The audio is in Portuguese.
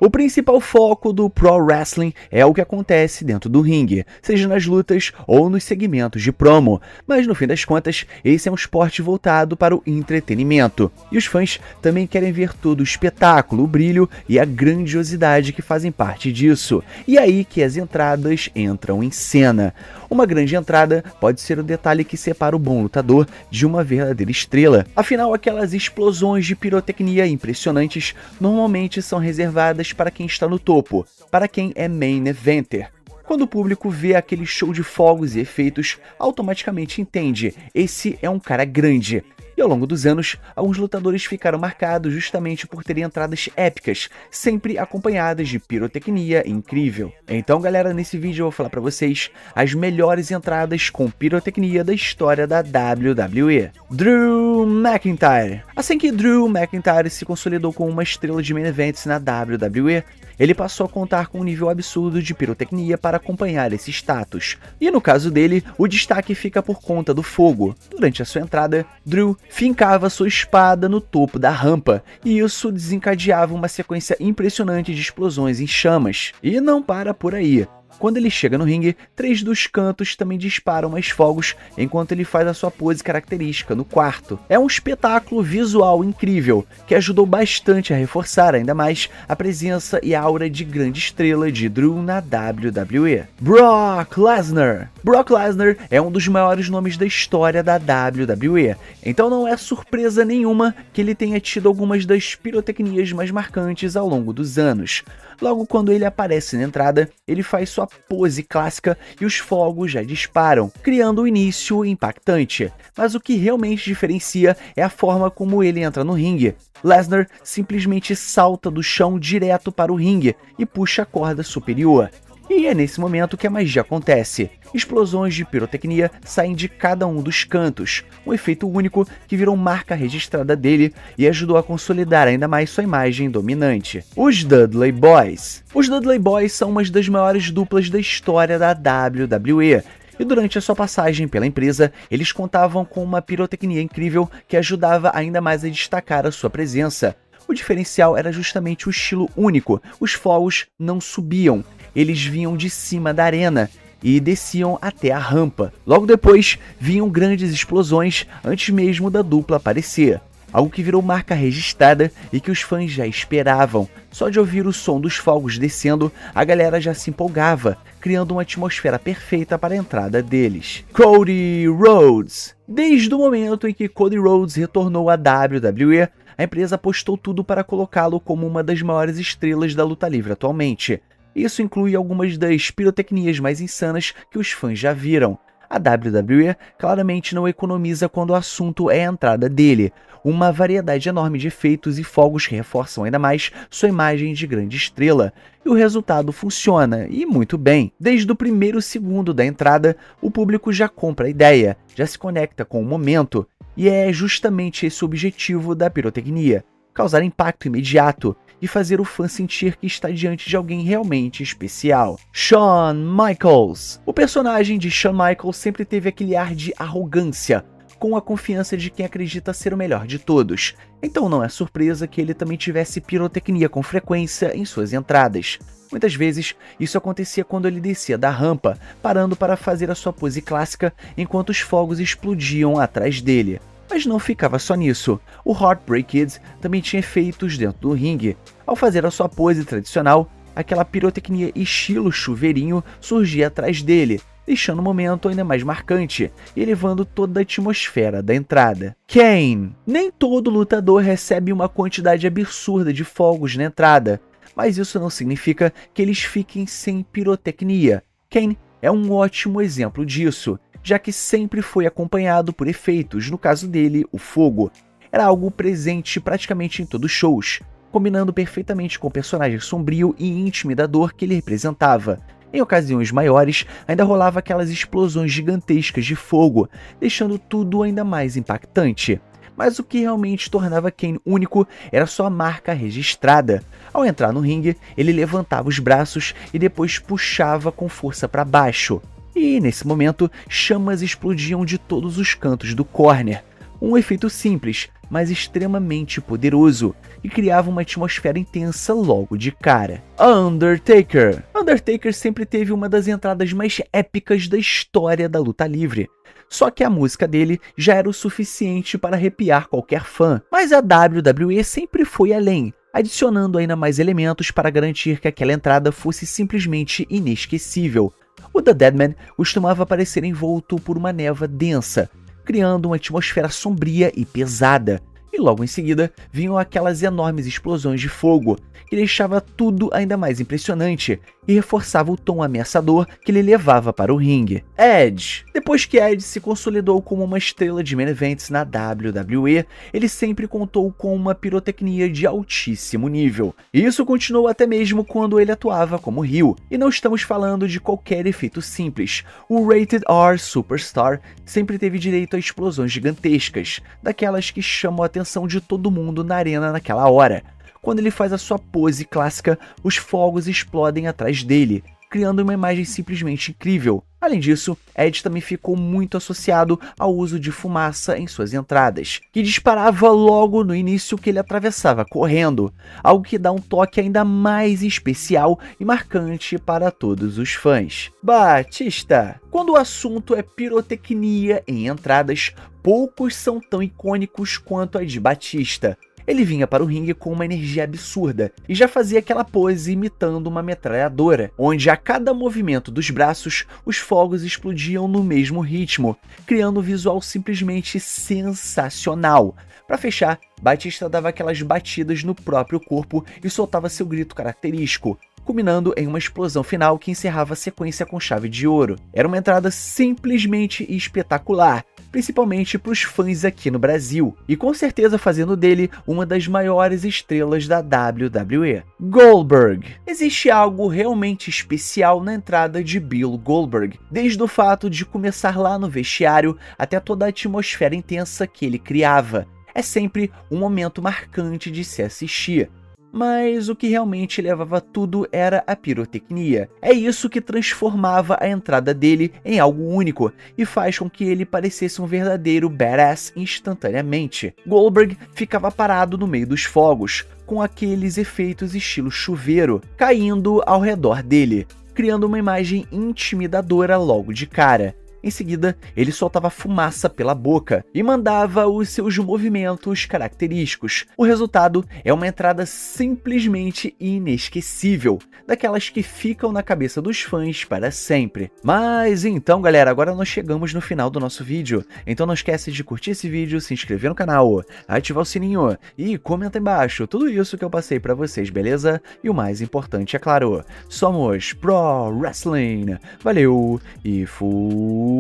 O principal foco do Pro Wrestling é o que acontece dentro do ringue, seja nas lutas ou nos segmentos de promo, mas no fim das contas, esse é um esporte voltado para o entretenimento. E os fãs também querem ver todo o espetáculo, o brilho e a grandiosidade que fazem parte disso. E aí que as entradas entram em cena. Uma grande entrada pode ser o detalhe que separa o bom lutador de uma verdadeira estrela. Afinal, aquelas explosões de pirotecnia impressionantes normalmente são reservadas para quem está no topo, para quem é main eventer. Quando o público vê aquele show de fogos e efeitos, automaticamente entende, esse é um cara grande. E ao longo dos anos, alguns lutadores ficaram marcados justamente por terem entradas épicas, sempre acompanhadas de pirotecnia incrível. Então galera, nesse vídeo eu vou falar pra vocês as melhores entradas com pirotecnia da história da WWE. Drew McIntyre. Assim que Drew McIntyre se consolidou como uma estrela de main events na WWE, ele passou a contar com um nível absurdo de pirotecnia para acompanhar esse status. E no caso dele, o destaque fica por conta do fogo. Durante a sua entrada, Drew fincava sua espada no topo da rampa, e isso desencadeava uma sequência impressionante de explosões em chamas. E não para por aí. Quando ele chega no ringue, 3 dos cantos também disparam mais fogos enquanto ele faz a sua pose característica no quarto. É um espetáculo visual incrível, que ajudou bastante a reforçar ainda mais a presença e a aura de grande estrela de Drew na WWE. Brock Lesnar. Brock Lesnar é um dos maiores nomes da história da WWE, então não é surpresa nenhuma que ele tenha tido algumas das pirotecnias mais marcantes ao longo dos anos. Logo quando ele aparece na entrada, ele faz sua pose clássica e os fogos já disparam, criando um início impactante. Mas o que realmente diferencia é a forma como ele entra no ringue. Lesnar simplesmente salta do chão direto para o ringue e puxa a corda superior. E é nesse momento que a magia acontece. Explosões de pirotecnia saem de cada um dos cantos, um efeito único que virou marca registrada dele e ajudou a consolidar ainda mais sua imagem dominante. Os Dudley Boyz. Os Dudley Boyz são uma das maiores duplas da história da WWE. E durante a sua passagem pela empresa, eles contavam com uma pirotecnia incrível que ajudava ainda mais a destacar a sua presença. O diferencial era justamente o estilo único, os fogos não subiam, eles vinham de cima da arena e desciam até a rampa. Logo depois, vinham grandes explosões antes mesmo da dupla aparecer. Algo que virou marca registrada e que os fãs já esperavam. Só de ouvir o som dos fogos descendo, a galera já se empolgava, criando uma atmosfera perfeita para a entrada deles. Cody Rhodes. Desde o momento em que Cody Rhodes retornou à WWE, a empresa apostou tudo para colocá-lo como uma das maiores estrelas da luta livre atualmente. Isso inclui algumas das pirotecnias mais insanas que os fãs já viram. A WWE claramente não economiza quando o assunto é a entrada dele. Uma variedade enorme de efeitos e fogos que reforçam ainda mais sua imagem de grande estrela. E o resultado funciona, e muito bem. Desde o primeiro segundo da entrada, o público já compra a ideia, já se conecta com o momento. E é justamente esse o objetivo da pirotecnia: causar impacto imediato e fazer o fã sentir que está diante de alguém realmente especial. Shawn Michaels. O personagem de Shawn Michaels sempre teve aquele ar de arrogância, com a confiança de quem acredita ser o melhor de todos. Então não é surpresa que ele também tivesse pirotecnia com frequência em suas entradas. Muitas vezes, isso acontecia quando ele descia da rampa, parando para fazer a sua pose clássica enquanto os fogos explodiam atrás dele. Mas não ficava só nisso. O Heartbreak Kid também tinha efeitos dentro do ringue. Ao fazer a sua pose tradicional, aquela pirotecnia estilo chuveirinho surgia atrás dele, deixando o momento ainda mais marcante e elevando toda a atmosfera da entrada. Kane. Nem todo lutador recebe uma quantidade absurda de fogos na entrada, mas isso não significa que eles fiquem sem pirotecnia. Kane é um ótimo exemplo disso, já que sempre foi acompanhado por efeitos, no caso dele, o fogo. Era algo presente praticamente em todos os shows, combinando perfeitamente com o personagem sombrio e intimidador que ele representava. Em ocasiões maiores, ainda rolava aquelas explosões gigantescas de fogo, deixando tudo ainda mais impactante. Mas o que realmente tornava Kane único era sua marca registrada. Ao entrar no ringue, ele levantava os braços e depois puxava com força para baixo. E nesse momento, chamas explodiam de todos os cantos do corner. Um efeito simples, mas extremamente poderoso, e criava uma atmosfera intensa logo de cara. Undertaker. Undertaker sempre teve uma das entradas mais épicas da história da luta livre. Só que a música dele já era o suficiente para arrepiar qualquer fã. Mas a WWE sempre foi além, adicionando ainda mais elementos para garantir que aquela entrada fosse simplesmente inesquecível. O The Deadman costumava aparecer envolto por uma névoa densa, criando uma atmosfera sombria e pesada. E logo em seguida vinham aquelas enormes explosões de fogo, que deixava tudo ainda mais impressionante e reforçava o tom ameaçador que ele levava para o ringue. Edge. Depois que Edge se consolidou como uma estrela de main events na WWE, ele sempre contou com uma pirotecnia de altíssimo nível. E isso continuou até mesmo quando ele atuava como heel. E não estamos falando de qualquer efeito simples. O Rated R Superstar sempre teve direito a explosões gigantescas, daquelas que chamam a atenção de todo mundo na arena naquela hora. Quando ele faz a sua pose clássica, os fogos explodem atrás dele, criando uma imagem simplesmente incrível. Além disso, Edge também ficou muito associado ao uso de fumaça em suas entradas, que disparava logo no início que ele atravessava correndo, algo que dá um toque ainda mais especial e marcante para todos os fãs. Batista. Quando o assunto é pirotecnia em entradas, poucos são tão icônicos quanto a de Batista. Ele vinha para o ringue com uma energia absurda e já fazia aquela pose imitando uma metralhadora, onde a cada movimento dos braços os fogos explodiam no mesmo ritmo, criando um visual simplesmente sensacional. Para fechar, Batista dava aquelas batidas no próprio corpo e soltava seu grito característico, culminando em uma explosão final que encerrava a sequência com chave de ouro. Era uma entrada simplesmente espetacular, principalmente para os fãs aqui no Brasil, e com certeza fazendo dele uma das maiores estrelas da WWE. Goldberg. Existe algo realmente especial na entrada de Bill Goldberg, desde o fato de começar lá no vestiário até toda a atmosfera intensa que ele criava. É sempre um momento marcante de se assistir. Mas o que realmente levava tudo era a pirotecnia. É isso que transformava a entrada dele em algo único e faz com que ele parecesse um verdadeiro badass instantaneamente. Goldberg ficava parado no meio dos fogos, com aqueles efeitos estilo chuveiro caindo ao redor dele, criando uma imagem intimidadora logo de cara. Em seguida, ele soltava fumaça pela boca e mandava os seus movimentos característicos. O resultado é uma entrada simplesmente inesquecível, daquelas que ficam na cabeça dos fãs para sempre. Mas então, galera, agora nós chegamos no final do nosso vídeo. Então não esquece de curtir esse vídeo, se inscrever no canal, ativar o sininho e comenta embaixo tudo isso que eu passei para vocês, beleza? E o mais importante, é claro, somos Pro Wrestling. Valeu e fui!